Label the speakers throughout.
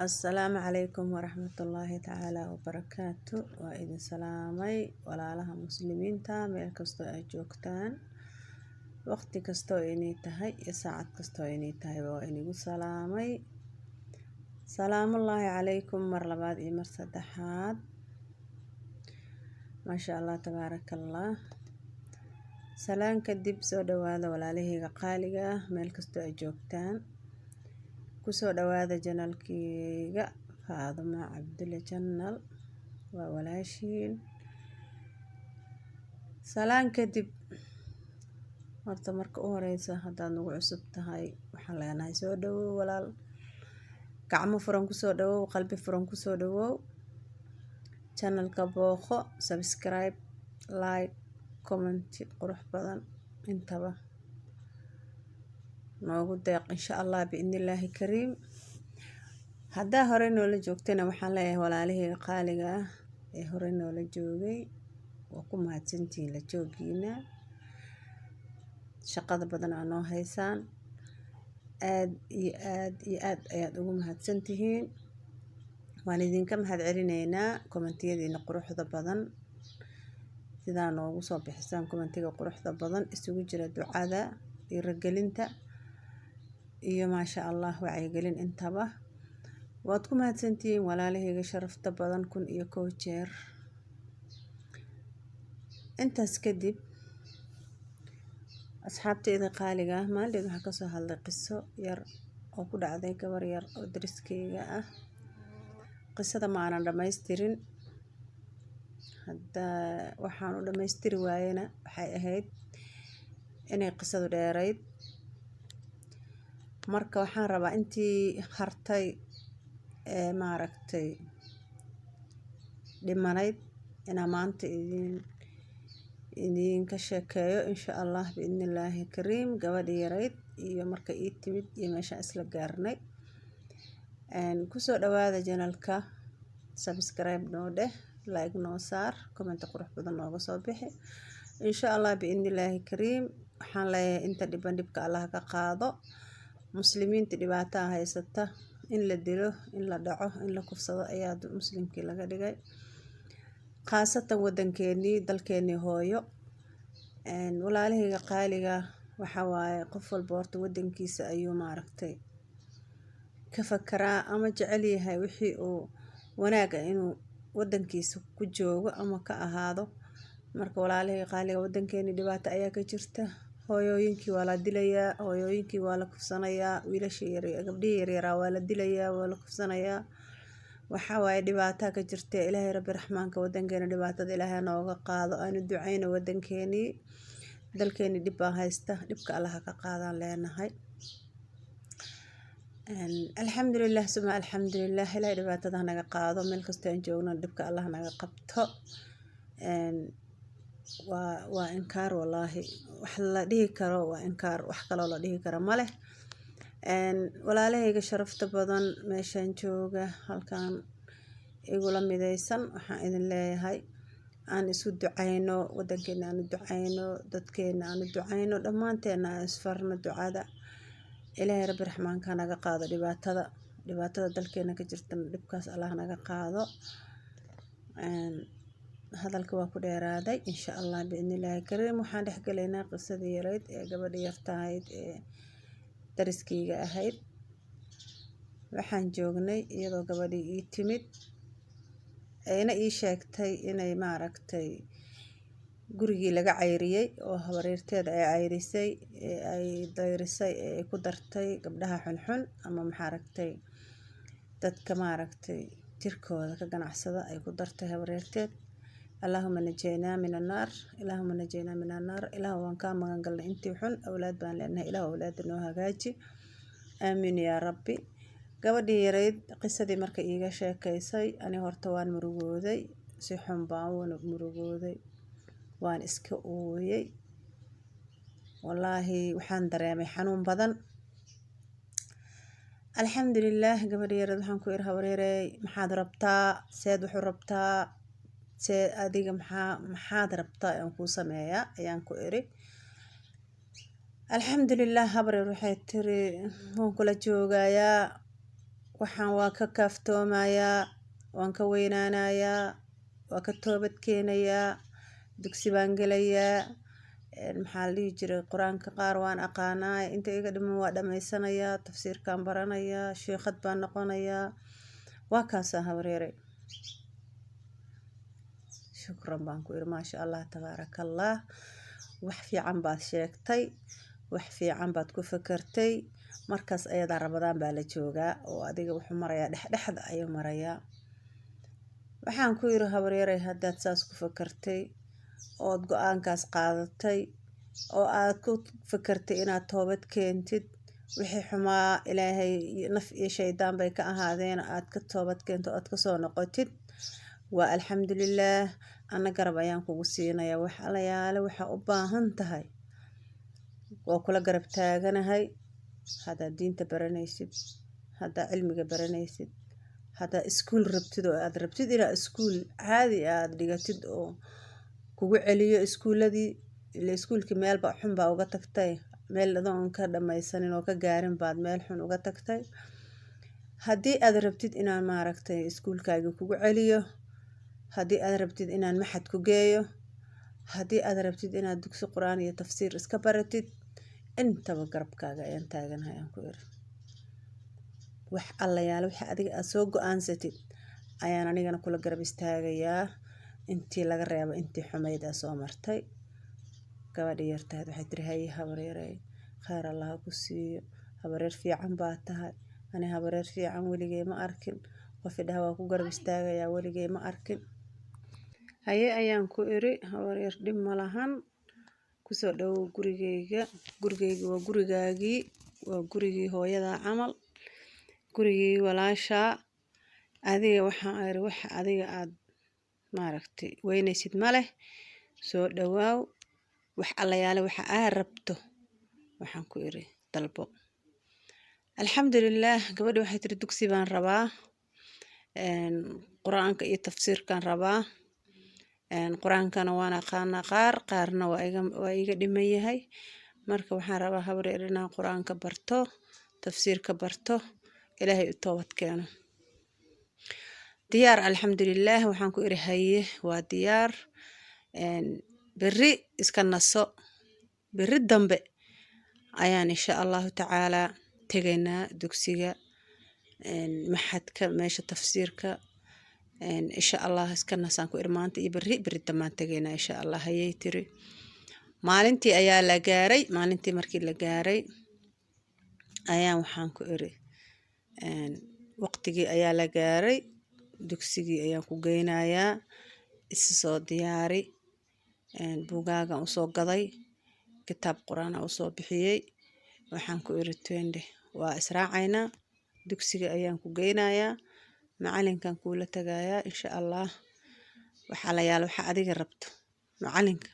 Speaker 1: السلام عليكم ورحمة الله تعالى وبركاته. وإذن سلامي walaalaha muslimiinta meel kastoo ay joogtaan, waqti kastoo inay tahay iyo saacad kastoo inay tahay waa inigu salaamay. Salaamullaahi calaykum mar labaad iyo mar saddexaad. Maasha Allah tabaarakallah. Salaan kadib soo dhawaada walaalahayga qaaliga ah meel kastoo ay joogtaan. kusoo dhawaada janalkayga Faaduma Cabdulle Channel waa walaashiin. Salaan kadib horta marka u horeysa haddaad nagu cusub tahay waxaan leenahay soo dhawow walaal, gacmo furan kusoo dhawow, qalbi furan kusoo dhawow. Channelka booqo, subscribe, like, comment qurux badan intaba noogu deeq insha Allah biidnillaahi kariim. haddaa hore noola joogtayna waxaan leeyahay walaalahayga qaaliga ah ee hore noola joogay waa ku mahadsantihiin la joogiina, shaqada badan aa noo haysaan, aad iyo aad ayaad ugu mahadsantihiin. waan idinka mahad celinaynaa kommentiyadiina quruxda badan, sidaa noogu soo bixisaan kommentiga quruxda badan isugu jira ducada, dhiirigelinta iyo maasha Allah wacyigelin intaba. waad ku mahadsantihiin walaalahayga sharafta badan 1001 jeer. intaas kadib asxaabtayda qaaliga ah, maalin waxaa kasoo hadlay qiso yar oo ku dhacday gabar yar oo dariskayga ah. qisada ma aanan dhammaystirin, hadda waxaan u dhammaystiri waayena waxay ahayd inay qisadu dheerayd. marka waxaan rabaa intii hartay ee maaragtay dhimanayd inaan maanta idinka sheekeeyo insha Allah biidnillaahi kariim. gabadhii yarayd iyo marka ii timid iyo meeshaan isla gaarnay. kusoo dhawaada janalka, subscribe noo dheh, like noo saar, comment qurux badan nooga soo bixi insha Allah biidnillaahi kariim. waxaan leeyahay inta dhiban dhibka Allah ka qaado, muslimiinta dhibaato haysata in la dilo, in la dhaco, in la kufsado ayaa muslimkii laga dhigay, khaasatan wadankeenii dalkeenii hooyo. walaalahayga qaaliga waxa waaye qof walba horta wadankiisa ayuu maaragtay ka fakaraa ama jecel yahay wixii uu wanaaga inuu wadankiisa ku joogo ama ka ahaado. marka walaalahayga qaaliga wadankeenii dhibaato ayaa ka jirta, hooyooyinkii waa la dilayaa, hooyooyinkii waa la kufsanayaa, wiilashii gabdhihii yaryaraa waa la dilayaa, waa la kufsanayaa. waxa waaye dhibaato ka jirta. ilaahay rabbi raxmaanka wadankeena dhibaatada ilaahay nooga qaado. aanu ducayno wadankeenii, dalkeenii dhib baa haysta, dhibka Allah ka qaadaan leenahay. alxamdulillaah suma alxamdulillaah, ilaahay dhibaatada naga qaado, meel kastoo aan joogno dhibka Allah naga qabto. waa inkaar wallaahi, wax la dhihi karo waa inkaar, wax kaloo la dhihi karo ma leh. walaalahayga sharafta badan meeshaan jooga halkan igula midaysan, waxaan idin leeyahay aan isu ducayno, wadankeena aan u ducayno, dadkeena aan u ducayno, dhammaanteena aan isfarno ducada. ilaahay rabbi raxmaanka naga qaado dhibaatada dalkeena ka jirta, dhibkaas Allah naga qaado. hadalka waa ku dheeraaday insha Allah biidnillaahi kariim. waxaan dhex galaynaa qisadii yarayd ee gabadha yartahayd ee dariskayga ahayd. waxaan joognay iyadoo gabadhii ii timid ayna ii sheegtay inay maaragtay gurigii laga cayriyey oo habaryarteeda ay cayrisay, ay dayrisay, ay ku dartay gabdhaha xunxun ama maaragtay dadka maaragtay jirkooda ka ganacsada ay ku dartay habaryarteed. اللهم نجينا من النار، اللهم نجينا من النار. إله وان كان مغان قلنا انتي وحن أولاد بان لأنها إله أولاد إنه هاجي. آمين يا ربي. gabadhii yarayd qisadii marka iiga sheekaysay ani horta waan murugooday, si xun baan murugooday, waan iska ooyay wallaahi, waxaan dareemay xanuun badan. alxamdulillaah gabadhii yarayd waxaan ku iri habaryarey maxaad rabtaa, seed wuxuu rabtaa, see adiga maxaad rabtaa aan kuu sameeyaa ayaan ku iri. alxamdulillaah habaryar waxay tiri waan kula joogayaa, waxaan waa ka kaaftoomayaa, waan ka weynaanayaa, waa ka toobad keenayaa, dugsi baan gelayaa, maxaa la dhihi jiray qur-aanka qaar waan aqaanaa, inta iga dhiman waa dhamaysanayaa, tafsiirkaan baranayaa, sheekad baan noqonayaa. waa kaasaa habaryare. shukran baan ku iri, maasha allah tabaarakallah. wax fiican baad sheegtay, wax fiican baad ku fakartay. markaas ayadaa Ramadaan baa la joogaa oo adiga wuxuu marayaa dhexdhexda ayuu marayaa. waxaan ku iri habaryare, haddaad saas ku fakartay ood go-aankaas qaadatay oo aad ku fakartay inaad toobad keentid, wixii xumaa ilaahay naf iyo shaydaan bay ka ahaadeen, aad ka toobad keento ood kasoo noqotid, waa alxamdulillaah. ana garab ayaan kugu siinayaa, wax alayaale waxaa u baahan tahay waa kula garab taaganahay. haddaad diinta baranaysid, haddaad cilmiga baranaysid, haddaad iskuul rabtid oo aad rabtid inaad iskuul caadi aad dhigatid oo kugu celiyo iskuuladii, ila iskuulkii meelba xun baa uga tagtay, meel adoon ka dhamaysanin oo ka gaarin baad meel xun uga tagtay. haddii aad rabtid inaan maaragtay iskuulkaagii kugu celiyo, haddii aad rabtid inaan maxad ku geeyo, haddii aad rabtid inaad dugsi qur-aan iyo tafsiir iska baratid, intaba garabkaaga ayaan taaganahay aan ku iri. wax allayaal waxa adiga aad soo go-aansatid ayaan anigana kula garab istaagayaa, intii laga reebo intii xumayd aa soo martay. gabadhi yartahayd waxay tiri haye habaryare, khayr allah ku siiyo, habareer fiican baa tahay. ani habareer fiican weligay ma arkin, qof idhaha waa ku garab istaagayaa weligay ma arkin. haye ayaan ku iri, habaryar dhib ma lahan, kusoo dhawow gurigeyga. gurigeyga waa gurigaagii, waa gurigii hooyadaa camal, gurigii walaashaa. adiga waxaan iri waxa adiga aad maaragtay weynaysid ma leh, soo dhawaaw. wax allayaale waxa aad rabto waxaan ku iri dalbo. alxamdulillaah. gabadhi waxay tiri dugsi baan rabaa, qur-aanka iyo tafsiirkaan rabaa. qur-aankana waan aqaanaa qaarna waa iga dhiman yahay. marka waxaan rabaa habaryar inaan qur-aanka barto, tafsiirka barto, ilaahay u toobad keeno. diyaar alxamdulillaah. waxaan ku iri haye waa diyaar. berri iska naso, berri dambe ayaan insha allahu tacaalaa tegaynaa dugsiga, maxadka, meesha tafsiirka. insha allah iska nasaan ku iri maanta iyo berri dambaan tegaynaa insha allah hayay tiri. maalintii ayaa la gaaray. maalintii markii la gaaray ayaan waxaan ku iri waqtigii ayaa la gaaray, dugsigii ayaan ku geynayaa. isa soo diyaari, buugaagan usoo gaday, kitaab qur-aan usoo bixiyey. waxaan ku iri twende waa israacaynaa, dugsiga ayaan ku geynayaa, macalinkan kuula tagayaa insha allah. waxa la yaal waxa adiga rabto macalinka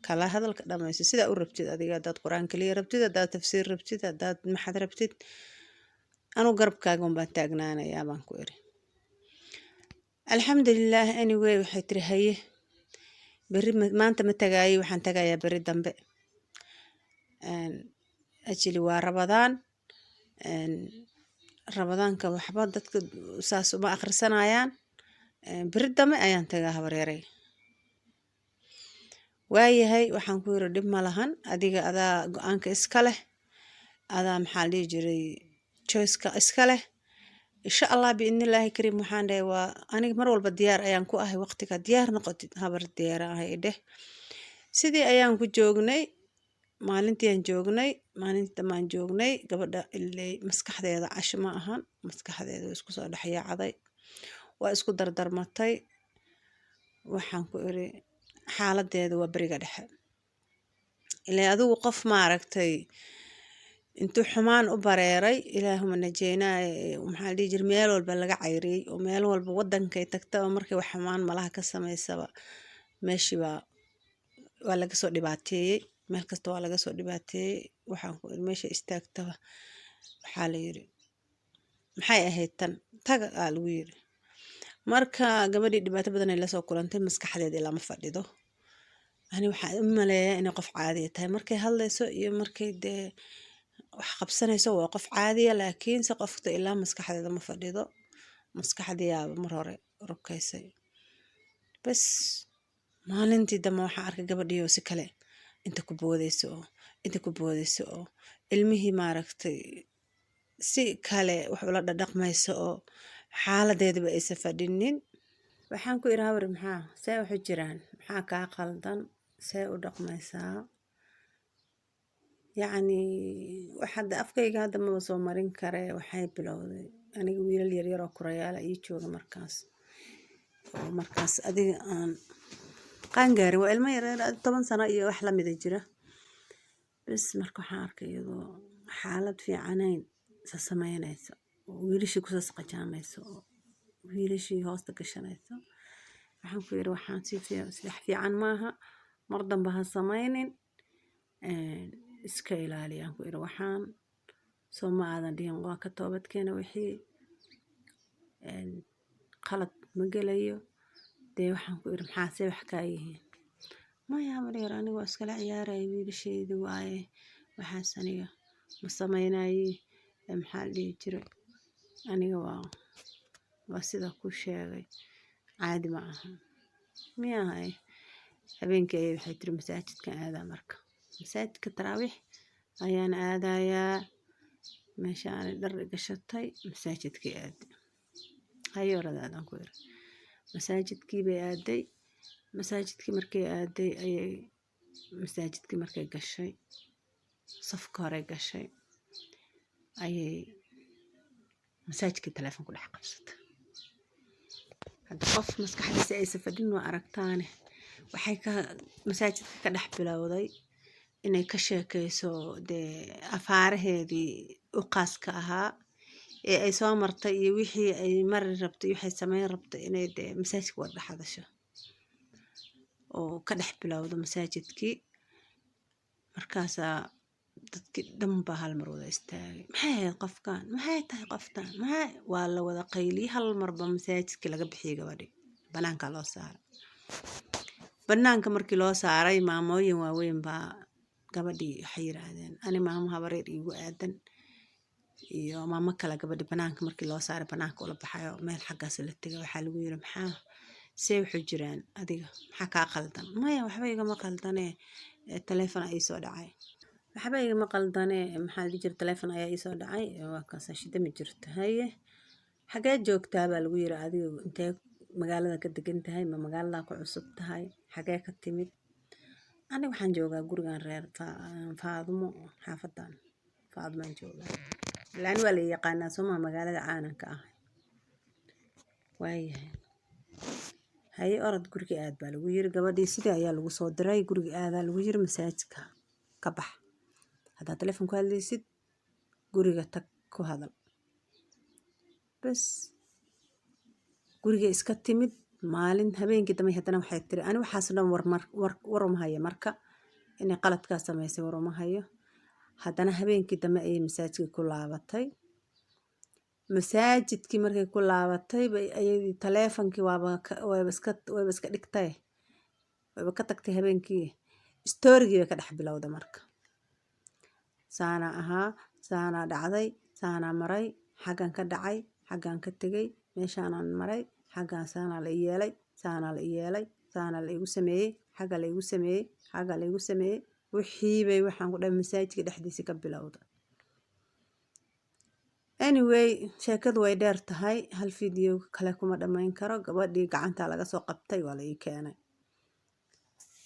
Speaker 1: kala hadalka dhamayso sida u rabtid adiga. haddaad qur-aan kaliya rabtid, haddaad tafsiir rabtid, haddaad maxad rabtid, anu garabkaaga baan taagnaanayaa baan ku iri. alxamdulillaah. anyway waxay tiri haye berri maanta ma tagaayay, waxaan tagayaa berri dambe. ajili waa Ramadaan. ramadaanka waxba dadka saas uma akhrisanayaan. berri dambe ayaan tagaa habaryarey. waayahay waxaan ku iri dhib ma lahan, adiga adaa go-aanka iska leh, adaa maxaa la dhihi jiray choiceka iska leh. insha allah biidnillaahi kariim. waxaan dhahay waa aniga mar walba diyaar ayaan ku ahay, waqtiga diyaar noqotid habar diyaar ahay dheh. sidii ayaan ku joognay, maalintii aan joognay, maalintii dambaan joognay. gabadha ilay maskaxdeeda cash ma ahan, maskaxdeeda waa isku soo dhexyaacday, waa isku dardarmatay. waxaan ku iri xaaladeeda waa beriga dhexe. ilaa adigu qof maaragtay intuu xumaan u bareeray, ilaahuma najeynaa, maxaa la dhihi jiray meel walba laga cayriyey oo meel walba wadankay tagtaba markay wax xumaan malaha ka samaysaba meeshii waa laga soo dhibaateeyey, meel kasta waa laga soo dhibaateeyey. waxaan ku iri meesha istaagtaba waxaa la yiri maxay ahayd tan taga aa lagu yiri. marka gabadhii dhibaato badan ay lasoo kulantay, maskaxdeeda lama fadhido. ani waxaan u maleeyaa inay qof caadi tahay markay hadlayso iyo markay dee wax qabsanayso waa qof caadiya, laakiin se qofta ilaa maskaxdeeda ma fadhido, maskaxdiyaaba mar hore rukaysay. bas maalintii dambe waxaan arkay gabadhii oo si kale inta ku boodayso oo ilmihii maaragtay si kale wax ula dhaqmayso oo xaaladeedaba aysan fadhinin. waxaan ku iri hawri maxaa see waxu jiraan, maxaa kaa qaldan, see u dhaqmaysaa? yacni wax hadda afkayga hadda maba soo marin kare. waxay bilowday aniga wiilal yaryar oo kurayaala ii jooga markaas adiga aan qaangaarin, waa ilmo yaryar 10 sano iyo wax lamida jira. bas marka waxaan arkay iyadoo xaalad fiicanayn sa samaynayso oo wiilashii kusas qajaamayso oo wiilashii hoosta gashanayso. waxaan ku yiri waxaan si fiican maaha, mar dambe ha samaynin, iska ilaaliyaan ku yiri waxaan soo ma aadan dhihin waa ka toobadkeena wixii qalad ma gelayo. dee waxaan ku yiri maxaa see wax kaa yihiin? maya maryar aniga waa iskala ciyaaraya wiilashayda waaye, waxaas aniga ma samaynaye, maxaa la dhihi jiray aniga waa sida ku sheegay, caadi ma aha. miyahay habeenkii ayay waxay tiri masaajidkan aadaa, marka masaajidka taraawiix ayaan aadayaa. meesha aan dhar gashatay masaajidkii aaday. hayo oradaadaan ku yiri masaajidkii bay aaday. masaajidkii markay aaday ayay masaajidkii markay gashay safka hore gashay ayay masaajidkii telefoon ku dhex qabsatay. hadda qof maskaxdiisa aysan fadhin waa aragtaane. waxay masaajidka ka dhex bilowday inay ka sheekayso dee afaaraheedii u qaaska ahaa ee ay soo martay iyo wixii ay mari rabtay, waxay samayn rabtay inay dee masaajidka wada hadasho oo ka dhex bilowdo masaajidkii. markaasaa dadkii dhan baa hal mar wada istaagay. maxay ahayd qofkan, maxay tahay qoftan, waa la wada qayliyay. hal marba masaajidkii laga bixiyay gabadhii, banaanka loo saaray. banaanka markii loo saaray maamooyin waaweyn baa gabadhii waxay yiraahdeen ani maamo habareer iigu aadan iyo maamo kale. gabadhii banaanka markii loo saaray banaanka ula baxayo meel xaggaas la tegay. waxaa lagu yiri maxaa see waxu jiraan, adiga maxaa kaa qaldan? maya waxba igama qaldanee telefoon ayaa ii soo dhacay. waxba igama qaldanee maxaa la dhihi jiray telefoon ayaa ii soo dhacay. waa kaasa shida ma jirto. haye xagee joogtaa baa lagu yiri, adiga intee magaalada ka degan tahay, ma magaalada ku cusub tahay, xagee ka timid? aniga waxaan joogaa gurigan reer Faadumo, xaafadan Faadumaan joogaa. ilaan waa la yaqaanaa sooma magaalada caananka ah. waayahay haye orod guriga aad baa lagu yiri. gabadhii sidii ayaa lagu soo diray guriga aadaa lagu yiri, masaajidka ka bax, haddaad telefoon ku hadlaysid guriga tag ku hadal. bas guriga iska timid. maalin habeenkii dambe haddana waxay tiri ani waxaas dhan war uma hayo, marka inay qaladkaa samaysay war uma hayo. haddana habeenkii dambe ayay masaajidkii ku laabatay. masaajidkii markay ku laabatay ayadii teleefonkii wayba iska dhigtay, wayba ka tagtay habeenkii. stoorigii bay ka dhex bilowday marka. saanaa ahaa, saanaa dhacday, saanaa maray, xaggan ka dhacay, xaggan ka tegay, meeshaanaan maray, xaggan saanaa la yeelay, saanaa la yeelay, saanaa la igu sameeyey, xagga la igu sameeyey, xagga la igu sameeyey. wixii bay waxaan ku dhahay masaajidka dhexdiisa ka bilowday. anyway sheekadu way dheer tahay, hal video kale kuma dhammayn karo. gabadhii gacanta laga soo qabtay waa la ii keenay.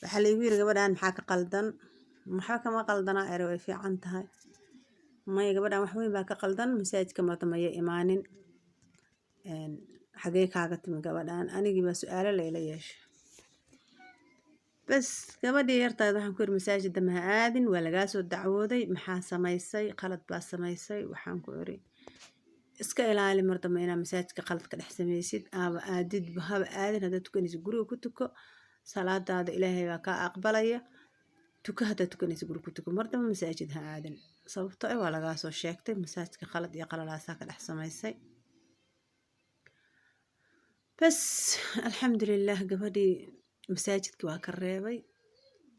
Speaker 1: waxaa la igu yiri gabadhan maxaa ka qaldan? maxaa kama qaldanaa ere way fiican tahay. maya gabadhan wax weyn baa ka qaldan, masaajidka marta maya imaanin. xagee kaaga timi gabadhan? anigii baa su-aalo layla yeeshay. bas gabadhii yartaada waxaan ku yiri masaajidda ma aadin, waa lagaa soo dacwooday, maxaa samaysay? qalad baa samaysay. waxaan ku yiri iska ilaali mar dambe inaa masaajidka qalad ka dhex samaysid. aadidba haba aadin, haddaad tukanaysa guriga ku tuko, salaadaada ilaahay baa kaa aqbalaya. tuko haddaad tukanaysa guriga ku tuko, mar dambe masaajid ha aadin. sababtoo waa lagaa soo sheegtay masaajidka qalad iyo qalalaasaa ka dhex samaysay. bas alxamdulilah gabadhii masaajidkii waa ka reebay.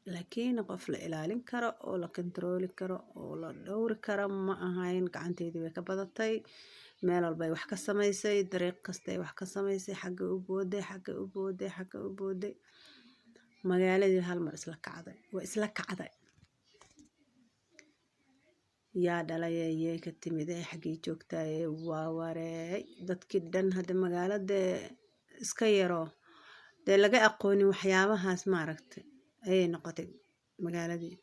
Speaker 1: laakiin qof la ilaalin karo oo la kontarooli karo oo la dhowri karo ma ahayn. Gacanteedii way ka badatay, meel walbay wax ka samaysay, dariiq kastay wax ka samaysay, xagga u booday, xagga u booday, xagga u booday. magaaladii hal mar isla kacday, waa isla kacday. yaa dhalay yey ka timid xaggii joogtay, waa wareey dadkii dhan. hadda magaalada iska yaro dee laga aqoonin waxyaabahaas maaragtay ayay noqotay magaaladii.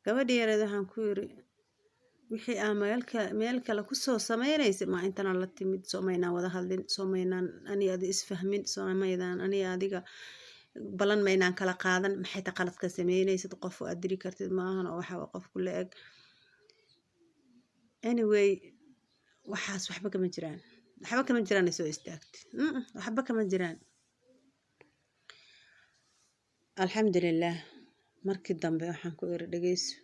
Speaker 1: gabadhii yareed waxaan ku yiri wixii aan meel kale kusoo sameynaysay ma intana la timid, soomaynaan wada hadlin, soomaynaan ani adi isfahmin, soomaydaan ani adiga balan maynaan kala qaadan, maxay ta qaladka sameynaysid, qof aad diri kartid maahan oo waxa qof ku la-eg. anyway waxaas waxba kama jiraan, waxba kama jiraan. soo istaagtay waxba kama jiraan. alxamdulillaah. markii dambe waxaan ku iri dhageyso,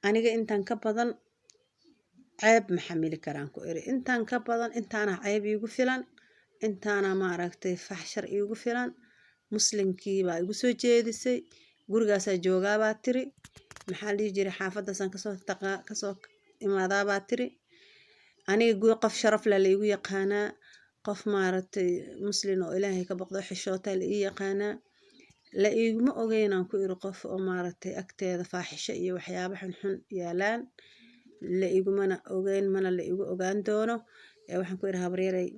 Speaker 1: aniga intaan ka badan ceeb ma xamili karaan ku iri. intaan ka badan intaana ceeb iigu filan, intaana maaragtay faxshar iigu filan. muslimkii baa igu soo jeedisay, gurigaasaa joogaabaa tiri, maxaa dhihi jiray xaafadaasaan kasoo imaadaabaa tiri. aniga qof sharaf la igu yaqaanaa, qof maaragtay muslim oo ilaahay ka boqdo xishoota la ii yaqaanaa. la iguma ogeynaan ku iri qof oo maaragtay agteeda faaxisho iyo waxyaabo xunxun yaalaan. la igumana ogeyn, mana la igu ogaan doono. waxaan ku iri habaryaray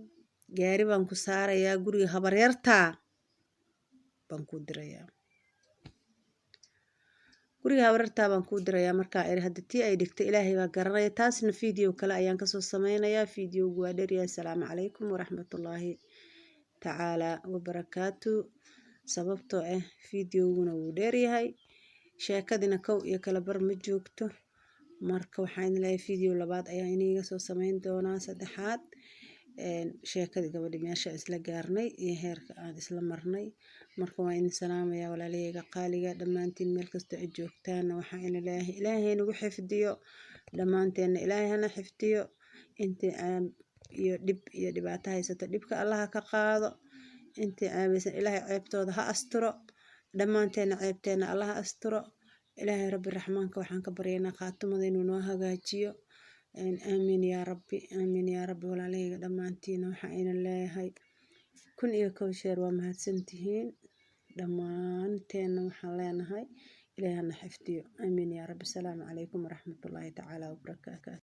Speaker 1: gaari baan ku saarayaa, guriga habaryartaa baan kuu dirayaa, guriga habaryartaa baan kuu dirayaa. markaa iri hadda tii ay dhigtay ilaahay baa garanaya. taasna video kale ayaan kasoo sameynayaa. videogu waa dheeryahay. asalaamu calaykum waraxmatullaahi tacaala wabarakaatu. sababtoo videoguna wuu dheeryahay, sheekadina kow iyo kala bar ma joogto. marka waxaan leeyahay video labaad ayaa iniga soo sameyn doonaa, saddexaad. sheekadii gabadhi meesha isla gaarnay iyo heerka aan isla marnay. marka waa idin salaamayaa walaalayga qaaliga dhammaantiin meel kasta ay joogtaan. waxaan idin leeyahay ilaahay nagu xifdiyo dhammaanteena, ilaahay hana xifdiyo. intii iyo dhib iyo dhibaato haysato dhibka allaha ka qaado. intii caabaysan ilaahay ceebtooda ha asturo, dhammaanteena ceebteena allaha asturo. ilaahay rabbi raxmaanka waxaan ka baryaynaa khaatimada inuu noo hagaajiyo. aamiin yaa rabbi, aamiin yaa rabbi. walaalayga dhammaantiina waxaan idin leeyahay 1001 jeer waa mahadsantihiin. dhammaanteena waxaan leenahay ilaahay hana xifdiyo. aamiin yaa rabbi. asalaamu calaykum waraxmatullaahi tacaala wabarakaatu.